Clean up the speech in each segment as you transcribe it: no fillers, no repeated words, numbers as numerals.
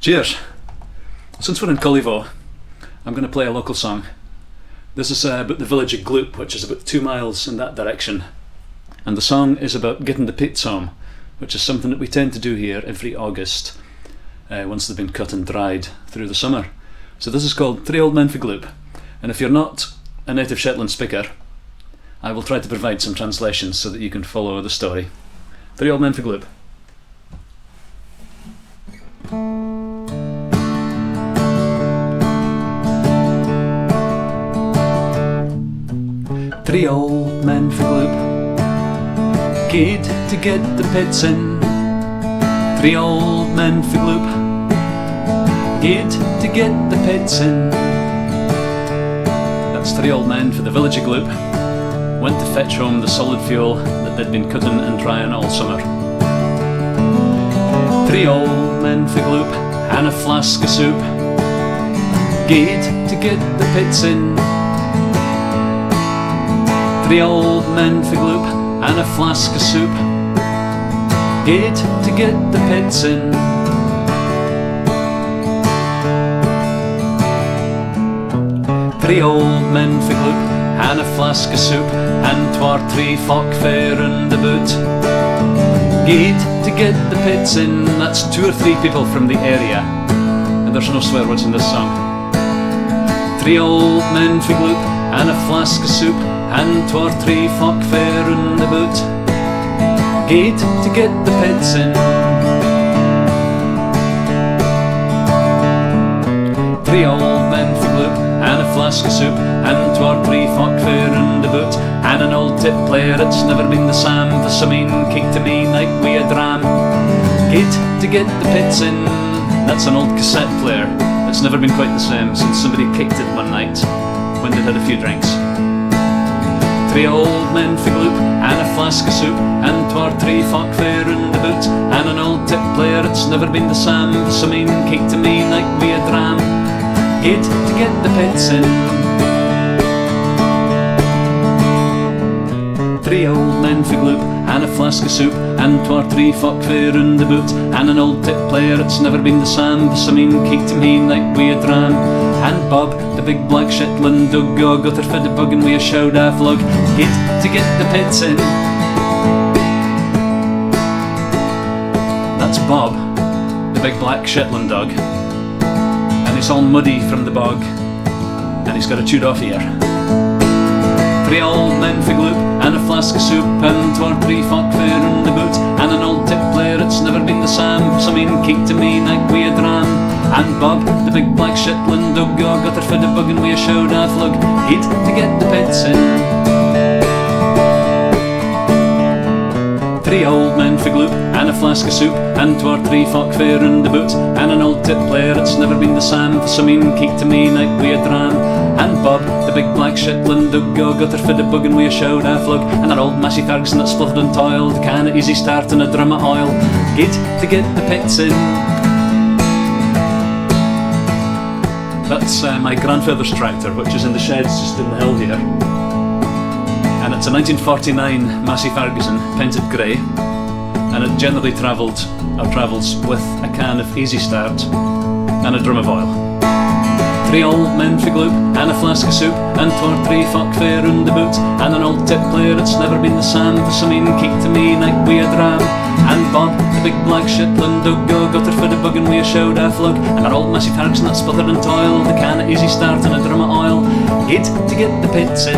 Cheers! Since we're in Cullivoe, I'm going to play a local song. This is about the village of Gloup, which is about 2 miles in that direction. And the song is about getting the pits home, which is something that we tend to do here every August, once they've been cut and dried through the summer. So this is called Three Old Men for Gloup. And if you're not a native Shetland speaker, I will try to provide some translations so that you can follow the story. Three Old Men for Gloup. Three old men for Gloup, gaed to get the pits in. Three old men for Gloup, gaed to get the pits in. That's three old men for the village of Gloup, went to fetch home the solid fuel that they'd been cutting and drying all summer. Three old men for Gloup, and a flask of soup, gaed to get the pits in. Three old men for Gloup, and a flask of soup, gaed to get the pits in. Three old men for Gloup, and a flask of soup, and 'twar 3 folk fair in the boot, gaed to get the pits in. That's 2 or 3 people from the area, and there's no swear words in this song. Three old men for Gloup, and a flask of soup, and 'twar 3 folk fair in the boot, gaed to get the pits in. Three old men for Gloup, and a flask of soup, and 'twar 3 folk fair in the boot, and an old tip player that's never been the same, for some een kicked to me like we a dram, gaed to get the pits in. That's an old cassette player that's never been quite the same since somebody kicked it one night when they'd had a few drinks. Three old men for Gloup, and a flask of soup, and 'twar 3 folk fair in the boot, and an old tip player that's never been the same, for some een kicked to me like we a dram, gaed to get the pits in. Three old men for Gloup, and a flask of soup, and 'twar 3 folk fair in the boot, and an old tip player that's never been the same, for some een kicked to me like we a dram. And Bob, the big black Shetland dog, got her fed a bug and we a showed half lug, gaed to get the pits in. That's Bob, the big black Shetland dog, and he's all muddy from the bog, and he's got a chewed off ear. Three old men for Gloup, and a flask of soup, and 'twar 3 folk fair in the boot, and an old tip player that's never been the same, for some een kicked to me like we a dram. And Bob, the big black Shetland dog, got her fed a bug and we a showed half lug, gaed to get the pits in. Three old men for Gloup, and a flask of soup, and 'twar 3 folk fair in the boot, and an old tip player that's never been the same, for some een kicked to me like we a dram. And Bob, the big black Shetland dog, got her fed a bug and we a showed half lug, and an old Massey Ferguson that spluttered and toiled, a can of easy start and a drum of oil, gaed to get the pits in. That's my grandfather's tractor, which is in the sheds just in the hill here. And it's a 1949 Massey Ferguson, painted grey, and it generally travels with a can of Easy Start and a drum of oil. Three old men for Gloup, and a flask of soup, and 'twar 3 folk fair in the boot, and an old tip player that's never been the same, for some een kicked to me like we a dram. And Bob, the big black Shetland dog, got her fed a bug and we a showed half lug, and an old Massey Ferguson that sputtered and toiled, a can of Easy Start and a drum of oil, gaed to get the pits in.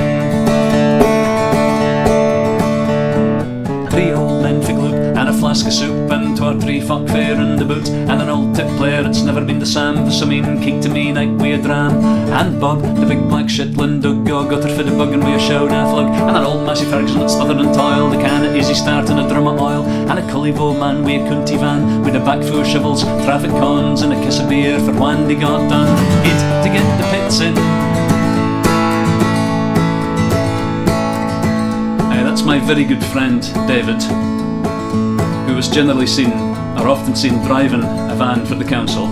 Three old men for Gloup, and a flask of soup, and 'twar 3 folk fair in the boot, and an old tip player that's never been the same, for some een kicked to me like we a dram. And Bob, the big black Shetland dog, got her fed a bug and we a showed half lug, and an old Massey Ferguson that sputtered and toiled, a can of Easy Start and a drum of oil, and a Cullivoe man wi' a cunty van, with a back full of shovels, traffic cones, and a kiss of beer for when they got done, gaed to get the pits in. That's my very good friend David, who was generally seen, or often seen, driving a van for the council.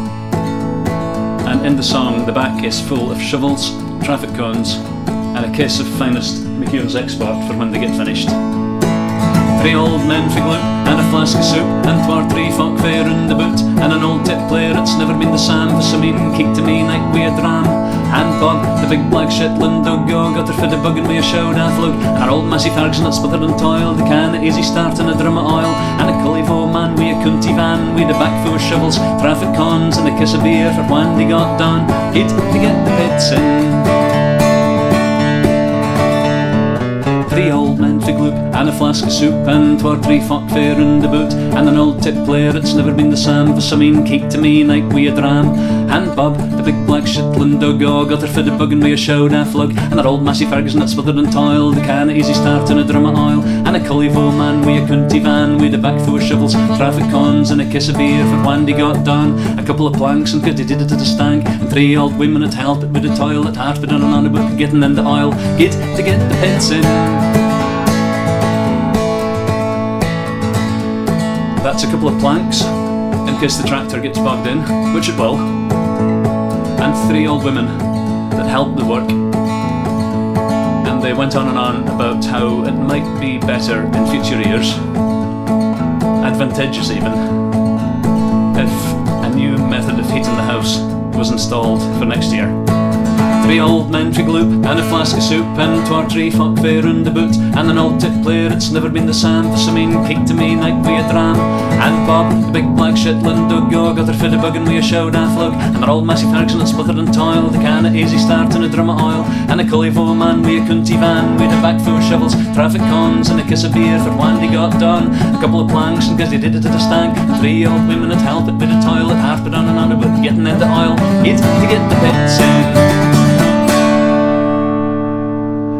And in the song, the back is full of shovels, traffic cones, and a case of finest McEwan's export for when they get finished. Three old men for Gloup, and a flask of soup, and 'twar 3 folk fair in the boot, and an old tip player it's never been the same for some eating cake to me night wi' a dram. And Bob, the big black Shetland dog, got her for the bugging me a show daft look. And our old Massey Ferguson that smothered and toiled, the can of easy start and a drum of oil. And a Cullivoe man wi' a cunty van, wi' the back full of shovels, traffic cons and a kiss of beer for when they got done. He'd to get the pits in. 3 old men for Gloup and a flask of soup, and 2 or 3 fought fair in the boot. And an old tip player, it's never been the same for some eating cake to me night wi' a dram. And Bob, the big black Shetland dog, got her for the bugging me a show daft lug. And our old Massey Ferguson that smothered and toiled, the can of easy start and a drum of oil. And a Cullivoe man wi' a cunty van, wi' the back full of shovels, traffic cons and a kiss of beer for when they got done. A couple of planks and cause they did it to the stank, and 3 old women that helped it with the toilet, half been on and on about getting in the oil. Get to get the pits in. That's a couple of planks, in case the tractor gets bogged in, which it will. And 3 old women that helped the work. And they went on and on about how it might be better in future years, advantageous even, if a new method of heating the house was installed for next year. 3 old men for Gloup and a flask of soup, and 2 or 3 folk fair in the boot. And an old tip player, it's never been the same for some eating cake to me night wi' a dram. And Bob, the big black Shetland dog, got her for the bugging wi' a show daft lug. And our old Massey Ferguson that smothered and toiled, the can of easy start and a drum of oil. And a Cullivoe man wi' a cunty van, wi' the back full of shovels, traffic cons and a kiss of beer for when they got done. A couple of planks and cause they did it to the stank, and 3 old women that helped it with the toilet, half been on and on about getting in the oil. Get to get the pits in.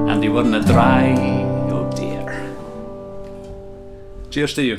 And they weren't dry, oh dear. Cheers to you.